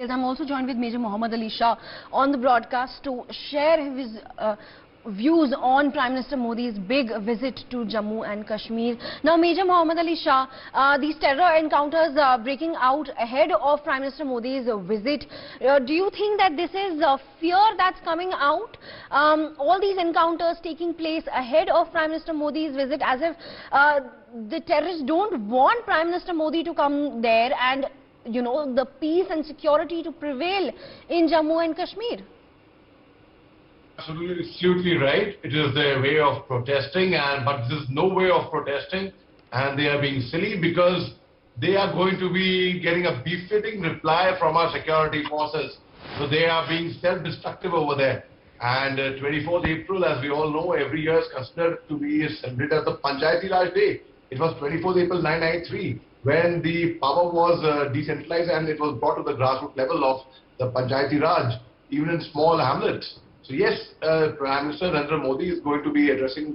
Yes, I'm also joined with Major Mohammed Ali Shah on the broadcast to share his views on Prime Minister Modi's big visit to Jammu and Kashmir. Now, Major Mohammed Ali Shah, these terror encounters breaking out ahead of Prime Minister Modi's visit. Do you think that this is fear that's coming out? All these encounters taking place ahead of Prime Minister Modi's visit, as if the terrorists don't want Prime Minister Modi to come there and the peace and security to prevail in Jammu and Kashmir. Absolutely right. It is their way of protesting, but this is no way of protesting, and they are being silly because they are going to be getting a befitting reply from our security forces. So they are being self-destructive over there. And 24th April, as we all know, every year is considered to be celebrated as the Panchayati Raj Day. It was 24th April 1993. When the power was decentralized and it was brought to the grassroots level of the Panchayati Raj, even in small hamlets. So yes, Prime Minister Narendra Modi is going to be addressing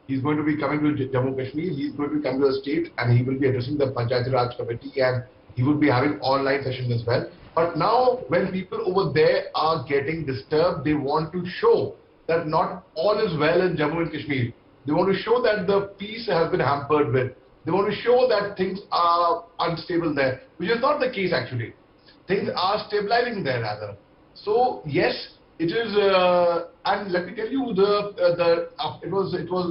he's going to be coming to Jammu and Kashmir, he's going to be coming to the state and he will be addressing the Panchayati Raj committee, and he will be having online sessions as well. But now when people over there are getting disturbed, they want to show that not all is well in Jammu and Kashmir. They want to show that the peace has been hampered with. They want to show that things are unstable there, which is not the case actually. Things are stabilizing there rather. So yes, it is, and let me tell you,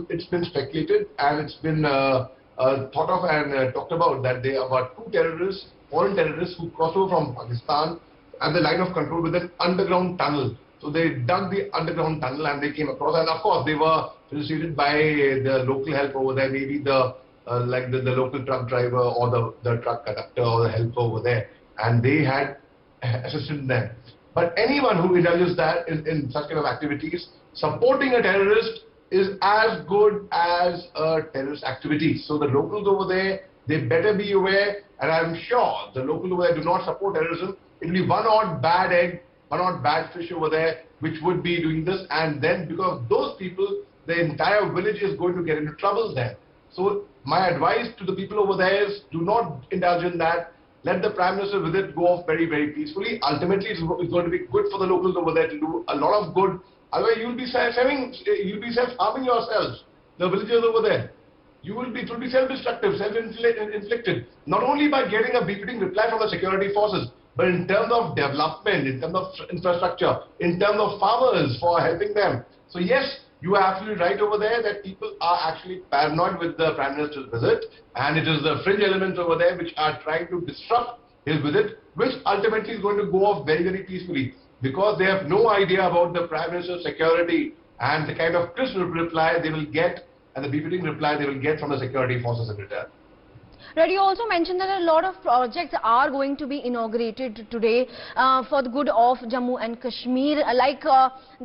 it's been speculated and it's been thought of and talked about that there are two terrorists, foreign terrorists, who crossed over from Pakistan and the line of control with an underground tunnel. So they dug the underground tunnel and they came across, and of course they were facilitated by the local help over there, maybe the the local truck driver or the truck conductor or the helper over there, and they had assisted them. But anyone who indulges that in such kind of activities, supporting a terrorist is as good as a terrorist activity. So the locals over there, they better be aware, and I'm sure the locals over there do not support terrorism. It will be one odd bad egg, one odd bad fish over there which would be doing this, and then because of those people, the entire village is going to get into trouble there. So my advice to the people over there is, do not indulge in that. Let the Prime Minister visit go off very, very peacefully. Ultimately, it's going to be good for the locals over there to do a lot of good. Otherwise, you'll be self-harming yourselves, the villagers over there. It will be self-destructive, self-inflicted. Not only by getting a befitting reply from the security forces, but in terms of development, in terms of infrastructure, in terms of farmers for helping them. So yes, you are absolutely right over there that people are actually paranoid with the Prime Minister's visit, and it is the fringe elements over there which are trying to disrupt his visit, which ultimately is going to go off very, very peacefully, because they have no idea about the Prime Minister's security and the kind of crisp reply they will get and the befitting reply they will get from the security forces in return. Right, you also mentioned that a lot of projects are going to be inaugurated today for the good of Jammu and Kashmir. Like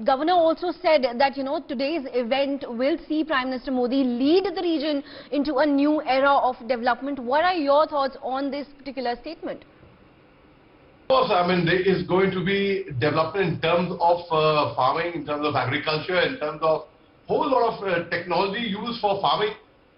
Governor also said that, today's event will see Prime Minister Modi lead the region into a new era of development. What are your thoughts on this particular statement? Of course, I mean, there is going to be development in terms of farming, in terms of agriculture, in terms of whole lot of technology used for farming.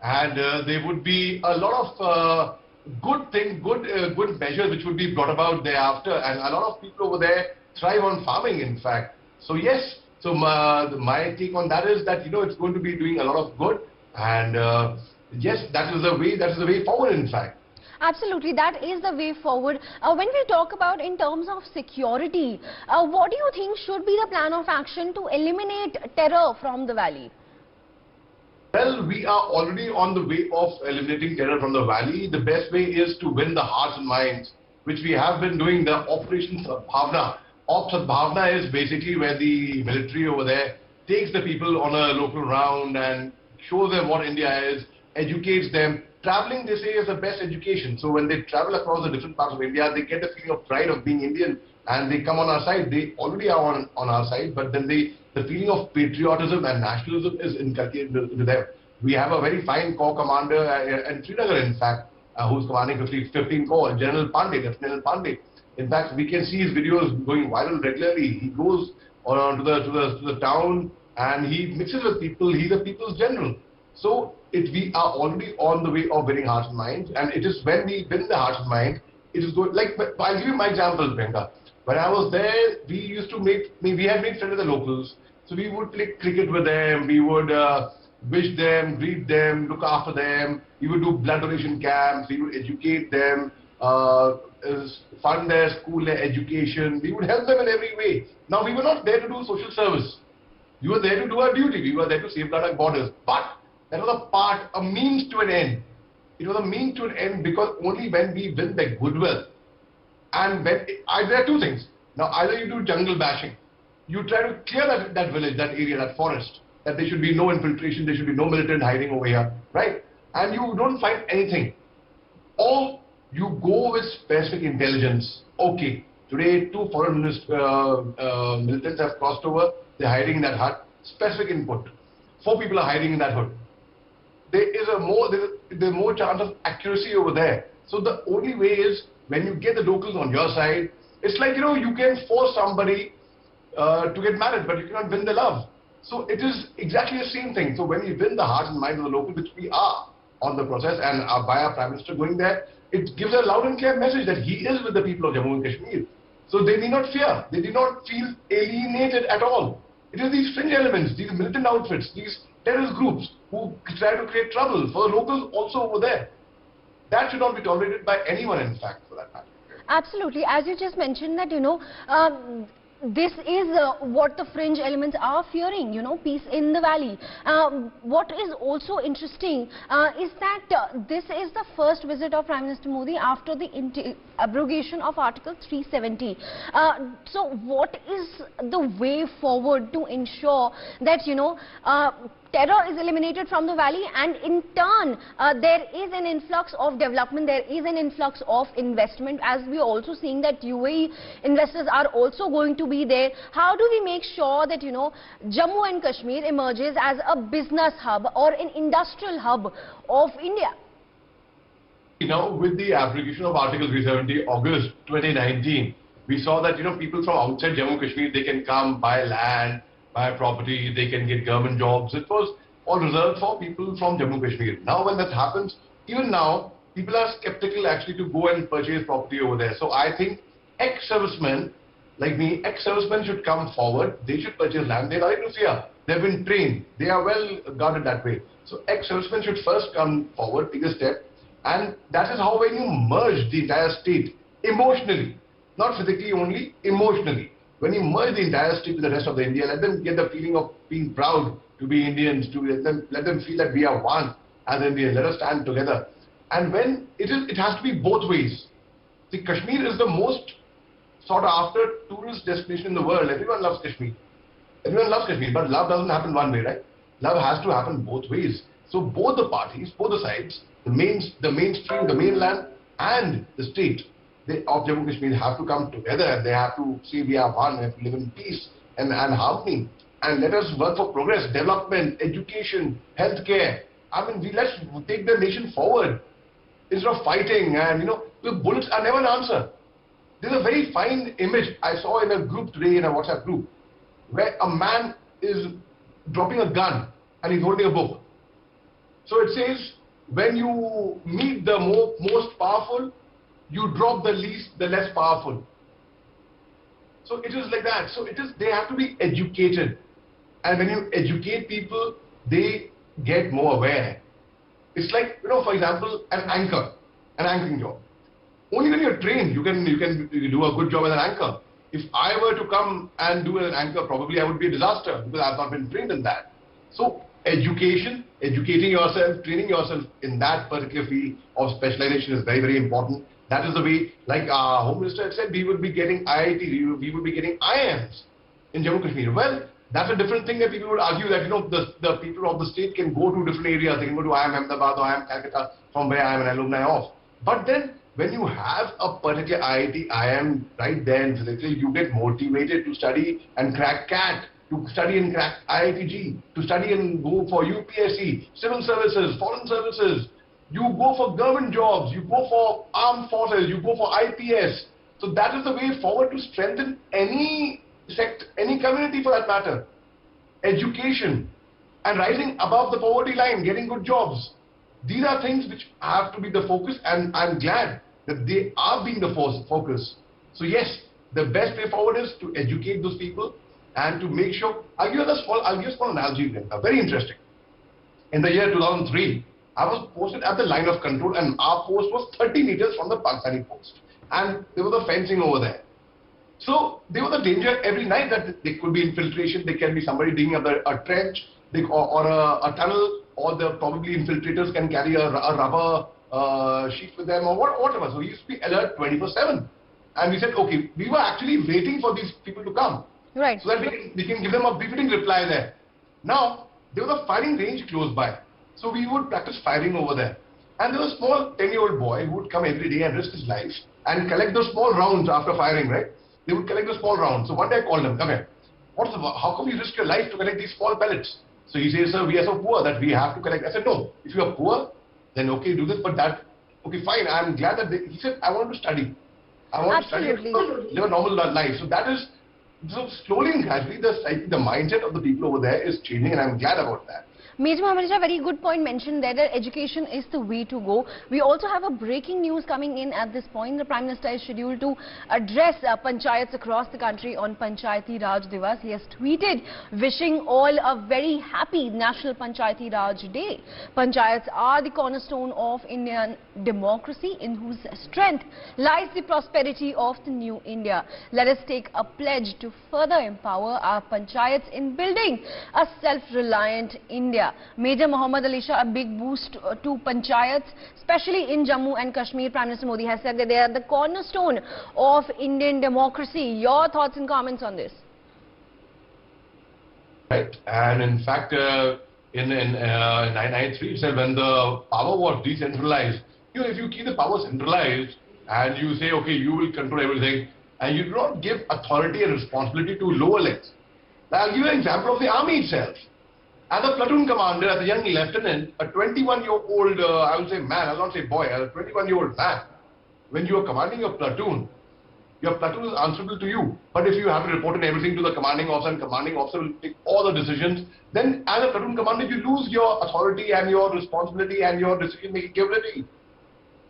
And there would be a lot of good measures which would be brought about thereafter, and a lot of people over there thrive on farming, in fact. So yes, so my take on that is that it's going to be doing a lot of good, and yes, that is the way forward, in fact. Absolutely, that is the way forward. When we talk about in terms of security, what do you think should be the plan of action to eliminate terror from the valley? Well, we are already on the way of eliminating terror from the valley. The best way is to win the hearts and minds, which we have been doing. The Operation Sadbhavna. Sadbhavna is basically where the military over there takes the people on a local round and shows them what India is, educates them. Traveling, they say, is the best education. So when they travel across the different parts of India, they get a feeling of pride of being Indian, and they come on our side. They already are on our side, but then the feeling of patriotism and nationalism is inculcated into them. We have a very fine corps commander in Srinagar, in fact, who's commanding 15 Corps, General Pandey, Lieutenant Pandey. In fact, we can see his videos going viral regularly. He goes to the town and he mixes with people. He's a people's general. So we are already on the way of winning hearts and minds, and it is when we win the hearts and minds it is good. Like, I'll give you my example, Priyanka. When I was there, we had made friends with the locals. So we would play cricket with them, we would wish them, greet them, look after them. We would do blood donation camps, we would educate them, fund their school, their education. We would help them in every way. Now, we were not there to do social service. We were there to do our duty. We were there to safeguard our borders. But that was a means to an end. It was a means to an end because only when we win their goodwill, and when, there are two things. Now, either you do jungle bashing, you try to clear that village, that area, that forest, that there should be no infiltration, there should be no militant hiding over here, right? And you don't find anything. Or you go with specific intelligence. Okay, today 2 foreign militants have crossed over, they're hiding in that hut. Specific input. 4 people are hiding in that hut. There's more chance of accuracy over there. So the only way is when you get the locals on your side. It's like, you can force somebody to get married, but you cannot win their love. So it is exactly the same thing. So when you win the hearts and minds of the locals, which we are on the process, and by our Prime Minister going there, it gives a loud and clear message that he is with the people of Jammu and Kashmir. So they need not fear. They did not feel alienated at all. It is these fringe elements, these militant outfits, these terrorist groups who try to create trouble for the locals also over there. That should not be tolerated by anyone, in fact, for that matter. Absolutely. As you just mentioned that, this is what the fringe elements are fearing, peace in the valley. What is also interesting is that this is the first visit of Prime Minister Modi after the abrogation of Article 370. So what is the way forward to ensure that, terror is eliminated from the valley, and in turn there is an influx of development, there is an influx of investment, as we are also seeing that UAE investors are also going to be there. How do we make sure that Jammu and Kashmir emerges as a business hub or an industrial hub of India? With the application of Article 370 August 2019, we saw that people from outside Jammu and Kashmir, they can come buy land, buy property, they can get government jobs. It was all reserved for people from Jammu and Kashmir. Now when that happens, even now, people are skeptical actually to go and purchase property over there. So I think ex-servicemen like me, ex-servicemen should come forward. They should purchase land. They're not in fear. They've been trained. They are well guarded that way. So ex-servicemen should first come forward, take a step. And that is how when you merge the entire state emotionally, not physically only, emotionally. When you merge the entire state with the rest of the India, let them get the feeling of being proud to be Indians, to let them feel that we are one as Indians, let us stand together. And when it has to be both ways. See, Kashmir is the most sought after tourist destination in the world. Everyone loves Kashmir. Everyone loves Kashmir, but love doesn't happen one way, right? Love has to happen both ways. So both the parties, both the sides, the mainstream, the mainland, and the state of Jammu and Kashmir have to come together, and they have to say we are one, we have to live in peace and harmony, and let us work for progress, development, education, healthcare. I mean, let's take the nation forward instead of fighting. And the bullets are never an answer. There's a very fine image I saw in a group today, in a WhatsApp group, where a man is dropping a gun and he's holding a book. So it says, when you meet the most powerful, you drop the less powerful. So it is like that. So they have to be educated. And when you educate people, they get more aware. It's like, for example, an anchoring job. Only when you're trained, you can do a good job as an anchor. If I were to come and do an anchor, probably I would be a disaster because I've not been trained in that. So education, educating yourself, training yourself in that particular field of specialization is very, very important. That is the way, like our Home Minister had said, we would be getting IIT, we would be getting IIMs in Jammu and Kashmir. Well, that's a different thing that people would argue that, the people of the state can go to different areas. They can go to IIM Ahmedabad or IIM Calcutta, from where I am an alumni of. But then, when you have a particular IIT, IIM right there in physically, you get motivated to study and crack CAT, to study and crack IITG, to study and go for UPSC, civil services, foreign services. You go for government jobs, you go for armed forces, you go for IPS. So that is the way forward to strengthen any sect, any community for that matter. Education and rising above the poverty line, getting good jobs. These are things which have to be the focus, and I'm glad that they are being the focus. So yes, the best way forward is to educate those people and to make sure. I'll give you a small analogy, very interesting. In the year 2003, I was posted at the line of control, and our post was 30 meters from the Panchayati post, and there was a fencing over there. So there was a danger every night that there could be infiltration, there can be somebody digging up a trench or a tunnel, or the probably infiltrators can carry a rubber sheet with them or whatever. So we used to be alert 24/7. And we said, okay, we were actually waiting for these people to come. Right. So that we can give them a befitting reply there. Now, there was a firing range close by. So we would practice firing over there. And there was a small 10-year-old boy who would come every day and risk his life and collect those small rounds after firing, right? They would collect those small rounds. So one day I called him, come here. How come you risk your life to collect these small pellets? So he says, sir, we are so poor that we have to collect. I said, no, if you are poor, then okay, do this, but okay, fine. I'm glad that he said, I want to study. I want Absolutely. to study, live a normal life. So that is, so slowly and gradually, the mindset of the people over there is changing, and I'm glad about that. Major Mohammed Ali Shah, very good point mentioned there that education is the way to go. We also have a breaking news coming in at this point. The Prime Minister is scheduled to address panchayats across the country on Panchayati Raj Divas. He has tweeted wishing all a very happy National Panchayati Raj Day. Panchayats are the cornerstone of Indian democracy, in whose strength lies the prosperity of the new India. Let us take a pledge to further empower our panchayats in building a self-reliant India. Major Mohammed Ali Shah, a big boost to panchayats, especially in Jammu and Kashmir. Prime Minister Modi has said that they are the cornerstone of Indian democracy. Your thoughts and comments on this? Right, and in fact, in 1993 itself, when the power was decentralized, if you keep the power centralized and you say, okay, you will control everything, and you do not give authority and responsibility to lower levels. Now, I'll give you an example of the army itself. As a platoon commander, as a young lieutenant, a 21-year-old, I will say man, I'll not say boy, a 21-year-old man, when you are commanding your platoon is answerable to you. But if you have to report on everything to the commanding officer, and commanding officer will take all the decisions, then as a platoon commander, you lose your authority and your responsibility and your decision-making capability.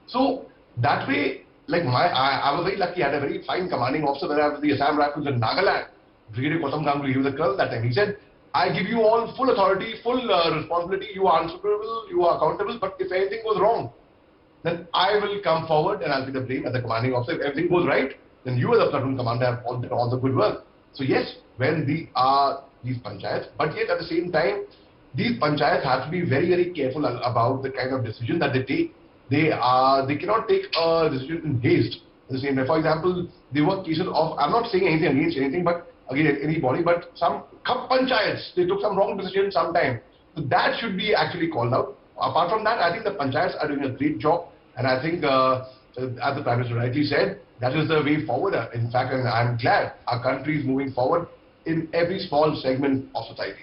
So that way, like I was very lucky. I had a very fine commanding officer when I was the Assam Rifles in Nagaland. Brigadier Kautam Ganguly, he was a colonel that time. He said, I give you all full authority, full responsibility. You are answerable, you are accountable. But if anything goes wrong, then I will come forward and I'll be the blame as the commanding officer. If everything goes right, then you as the platoon commander have all the good work. So yes, when these panchayats, but yet at the same time, these panchayats have to be very, very careful about the kind of decision that they take. They cannot take a decision in haste. At the same time, for example, there were cases of, I'm not saying anything against anything, but again anybody, but some panchayats, they took some wrong decision sometime. So that should be actually called out. Apart from that, I think the panchayats are doing a great job, and I think, as the Prime Minister rightly said, that is the way forward. In fact, and I'm glad our country is moving forward in every small segment of society.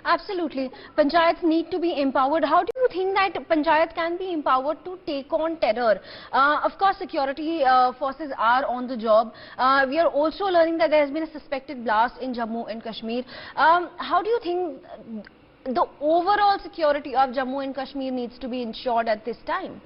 Absolutely. Panchayats need to be empowered. How do you think that panchayats can be empowered to take on terror? Of course, security forces are on the job. We are also learning that there has been a suspected blast in Jammu and Kashmir. How do you think the overall security of Jammu and Kashmir needs to be ensured at this time?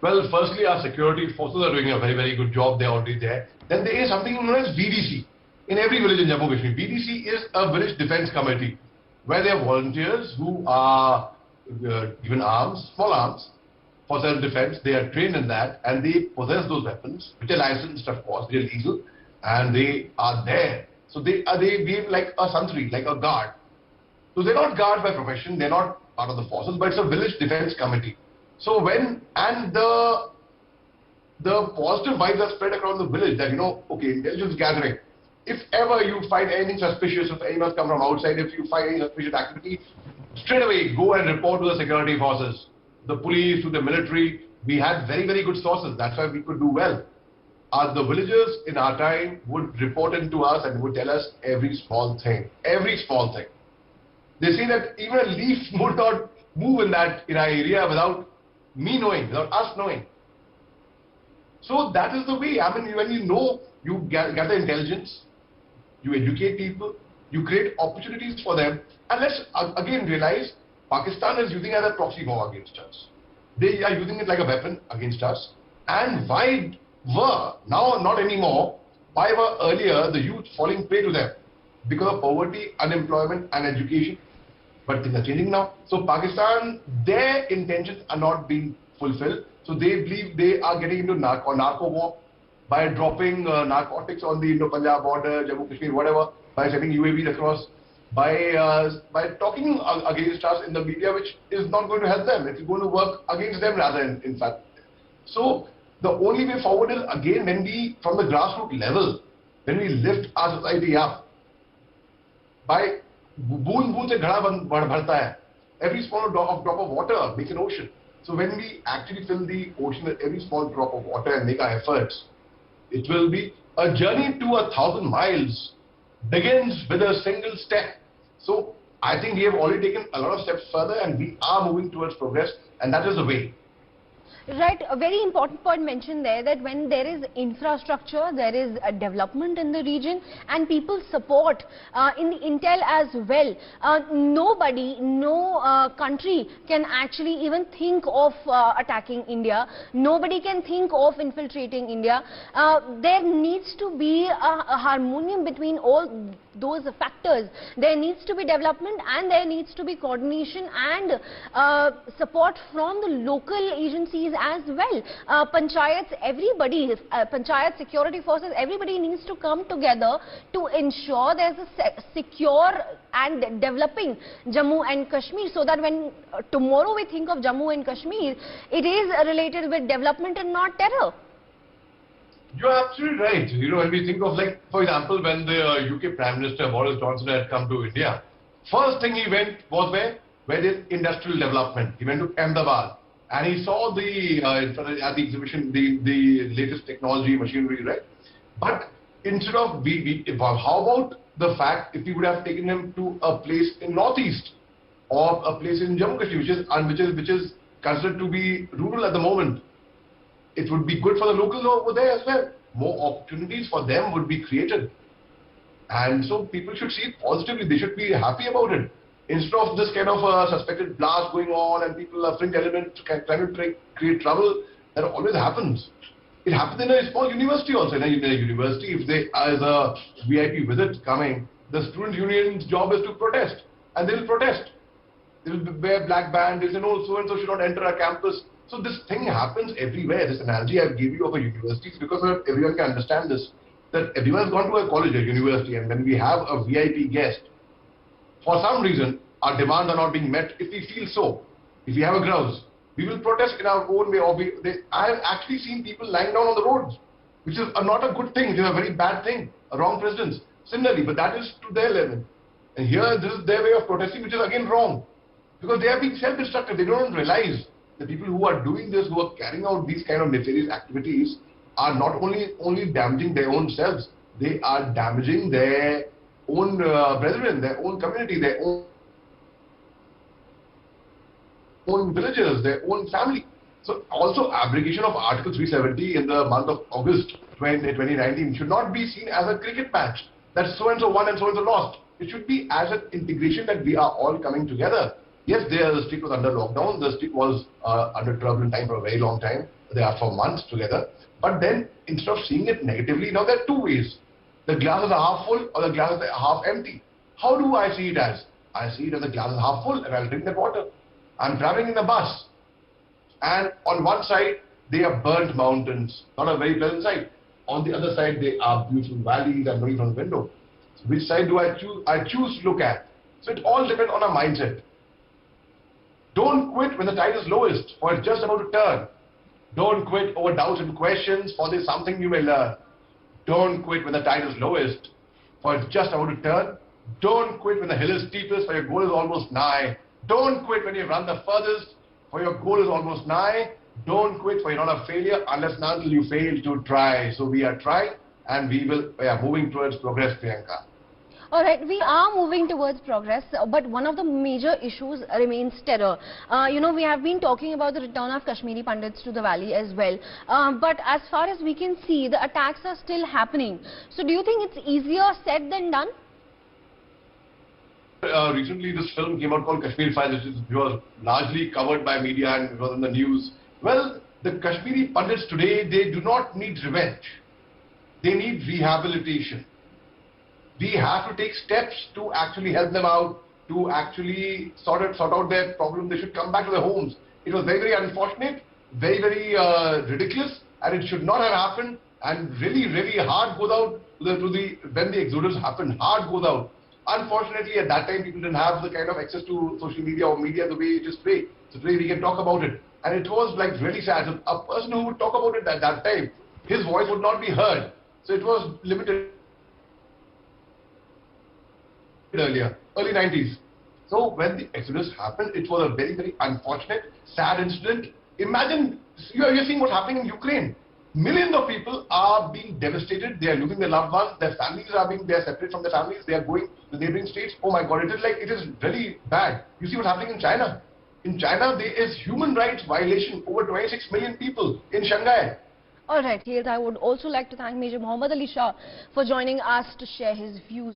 Well, firstly, our security forces are doing a very, very good job. They're already there. Then there is something known as VDC. In every village in Jammu and Kashmir, VDC is a village defense committee, where there are volunteers who are given arms, small arms, for self-defense. They are trained in that, and they possess those weapons, which are licensed, of course, they are legal, and they are there. So they behave like a santri, like a guard. So they're not guard by profession, they're not part of the forces, but it's a village defense committee. So when, and the positive vibes are spread across the village that, okay, intelligence gathering. If ever you find anything suspicious, if anyone comes from outside, if you find any suspicious activity, straight away go and report to the security forces, the police, to the military. We had very, very good sources. That's why we could do well. The villagers in our time would report in to us and would tell us every small thing. Every small thing. They say that even a leaf would not move in our area without me knowing, without us knowing. So that is the way. I mean, when you gather intelligence, you educate people, you create opportunities for them. And let's again realize Pakistan is using as a proxy war against us. They are using it like a weapon against us. And why were, now not anymore, why were earlier the youth falling prey to them? Because of poverty, unemployment and education. But things are changing now. So Pakistan, their intentions are not being fulfilled. So they believe they are getting into narco war by dropping narcotics on the Indo-Punjab border, Jammu and Kashmir, whatever, by sending UAVs across, by talking against us in the media, which is not going to help them. It's going to work against them rather, in fact. So the only way forward is, again, when we, from the grassroots level, when we lift our society up, by boon se ghada bharta hai. Every small drop of water makes an ocean. So when we actually fill the ocean with every small drop of water and make our efforts, it will be a journey to 1,000 miles begins with a single step. So I think we have already taken a lot of steps further and we are moving towards progress, and that is the way. Right, a very important point mentioned there, that when there is infrastructure, there is a development in the region and people support in the intel as well. Nobody, no country can actually even think of attacking India. Nobody can think of infiltrating India. There needs to be a harmonium between all those factors. There needs to be development and there needs to be coordination and support from the local agencies as well. Panchayats, everybody, panchayat security forces, everybody needs to come together to ensure there's a secure and developing Jammu and Kashmir, so that when tomorrow we think of Jammu and Kashmir, it is related with development and not terror. You're absolutely right. You know, when we think of, like, for example, when the UK Prime Minister Boris Johnson had come to India, first thing he went was where there's industrial development. He went to Ahmedabad and he saw at the exhibition the latest technology, machinery, right? But instead of how about the fact if we would have taken him to a place in Northeast or a place in Jammu and Kashmir, which is considered to be rural at the moment? It would be good for the locals over there as well. More opportunities for them would be created. And so people should see it positively. They should be happy about it. Instead of this kind of suspected blast going on and people are fringe elements trying to create trouble, that always happens. It happens in a small university also. In a university, if there is a VIP visit coming, the student union's job is to protest. And they will protest. They will wear black band. They say, no, so-and-so should not enter our campus. So this thing happens everywhere. This analogy I gave you of a university is because everyone can understand this. That everyone has gone to a college or university, and when we have a VIP guest, for some reason, our demands are not being met. If we feel so, if we have a grouse, we will protest in our own way. I have actually seen people lying down on the roads, which is not a good thing. It is a very bad thing, a wrong precedence. Similarly, but that is to their level. And here, this is their way of protesting, which is again wrong. Because they are being self-destructive. They don't realize the people who are doing this, who are carrying out these kind of nefarious activities, are not only damaging their own selves, they are damaging their own brethren, their own community, their own villagers, their own family. So also abrogation of Article 370 in the month of August 2019 should not be seen as a cricket match that so-and-so won and so-and-so lost. It should be as an integration that we are all coming together. Yes, the street was under lockdown, the street was under turbulent time for a very long time. They are for months together. But then, instead of seeing it negatively, now there are two ways. The glass is half full or the glass is half empty. How do I see it as? I see it as the glass is half full and I'll drink that water. I'm traveling in a bus. And on one side, they are burnt mountains. Not a very pleasant sight. On the other side, they are beautiful valleys and looking from the window. So which side do I choose? I choose to look at. So it all depends on our mindset. Don't quit when the tide is lowest, for it's just about to turn. Don't quit over doubts and questions, for there's something you may learn. Don't quit when the tide is lowest, for it's just about to turn. Don't quit when the hill is steepest, for your goal is almost nigh. Don't quit when you run the furthest, for your goal is almost nigh. Don't quit, for you're not a failure unless and until you fail to try. So we are trying and we are moving towards progress, Priyanka. All right, we are moving towards progress, but one of the major issues remains terror. You know, we have been talking about the return of Kashmiri Pandits to the valley as well. But as far as we can see, the attacks are still happening. So do you think it's easier said than done? Recently, this film came out called Kashmir Files, which was largely covered by media and it was in the news. Well, the Kashmiri Pandits today, they do not need revenge. They need rehabilitation. We have to take steps to actually help them out, to actually sort out their problem. They should come back to their homes. It was very, very unfortunate, very, very ridiculous, and it should not have happened. And really, really hard goes out when the exodus happened. Hard goes out. Unfortunately, at that time, people didn't have the kind of access to social media or media the way it is today. So today we can talk about it. And it was like really sad. So a person who would talk about it at that time, his voice would not be heard. So it was limited earlier, early 90s. So when the exodus happened, it was a very, very unfortunate, sad incident. Imagine, you're seeing what's happening in Ukraine. Millions of people are being devastated. They are losing their loved ones. Their families they are separate from their families. They are going to neighboring states. Oh my God, it is really bad. You see what's happening in China. In China, there is human rights violation. Over 26 million people in Shanghai. All right, here I would also like to thank Major Mohammed Ali Shah for joining us to share his views.